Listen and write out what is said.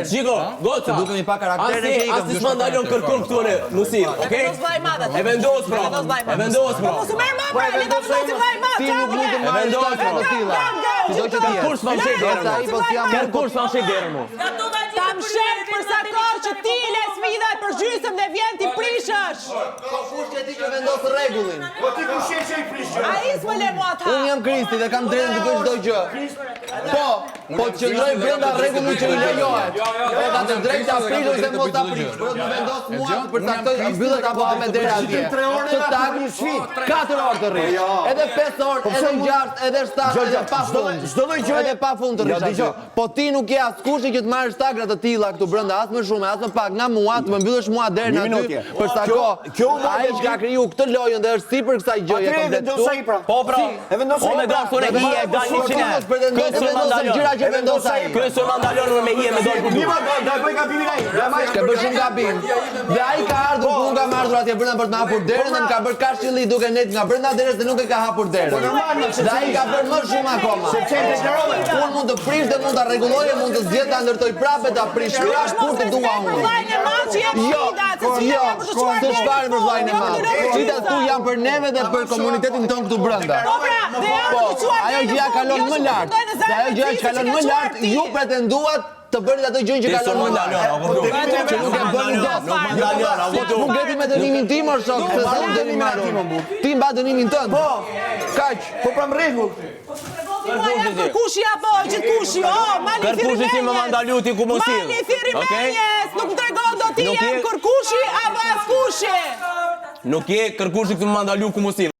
Shiko, goca. Dukemi pa karakter që ikëm. As s'ma ndalon kërkon këtu në Nusil, okay? E vendos pra. E vendos pra. Mos më marr pra, le ta vëllai vaj ma. Ti nuk mund të marrësh të tilla. Çdo që të Kërkush s'ma shek derën. Kërkush s'ma shek derën mo. Ta më shek për sa kohë që ti le sfidat për gjysmë dhe vjen ti prishësh. Po kush që ti që vendos rregullin? Po ti kush je që i prishë? Ai s'më le mua ta. Unë jam Kristi dhe kam drejtën të bëj çdo gjë. Po të qëndroj brenda rregullit që i lejohet. E ka të drejtë ta prishësh dhe mos ta prish. Por të vendos mua të përcaktoj mbyllet apo ha me dera atje. Të tagë 4 orë të rrish. Edhe 5 orë, edhe 6, edhe 7, edhe pa fund. Çdo lloj gjë Edhe pa fund të rrish atje. Po ti nuk je askushi që të marrësh tagra të tilla këtu brenda, as më shumë, as më pak, nga mua, të më mbyllësh mua derën aty. Për sa kohë. Ai që ka kriju këtë lojën dhe është sipër kësaj gjëje komplet. Po pra. E vendos O me dorë e hije dalin çinë. Kësë gjëra që vendos ai. Ky s'ma ndalon me hije me dorë Mima, bukur. do bëj gabimin ai. Ka bërë shumë gabim. Dhe ai ka ardhur ku unë kam ardhur atje brenda për të hapur derën dhe më ka bërë kashilli duke net nga brenda derës dhe nuk e ka hapur derën. Dhe ai ka bërë më shumë akoma. Sepse deklarove. Unë mund të prish dhe mund ta rregulloj, mund të zgjedh ta ndërtoj prapë ta prish jashtë kur të dua unë. Të shparë për vllajën e madh. Çitat tu janë për neve dhe për komunitetin ton këtu brenda. Ajo gjëja kalon më lart. Dhe ajo gjëja që kalon më lart, ju pretenduat të bëni atë gjën që kalon më lart. Që nuk e bëni dot. Nuk gjeti me dënimin tim or shok, se sa dënim marrë. Ti mba dënimin tënd. Po. Kaq. Po pram rregull. Kërkushi apo gjithkushi, mali thirrjes. Kërkushi si më mandalu ti ku mos sill. Mali thirrjes, nuk më tregon do ti jam kërkushi apo askushi. Nuk je kërkushi që më mandalu ku mos sill.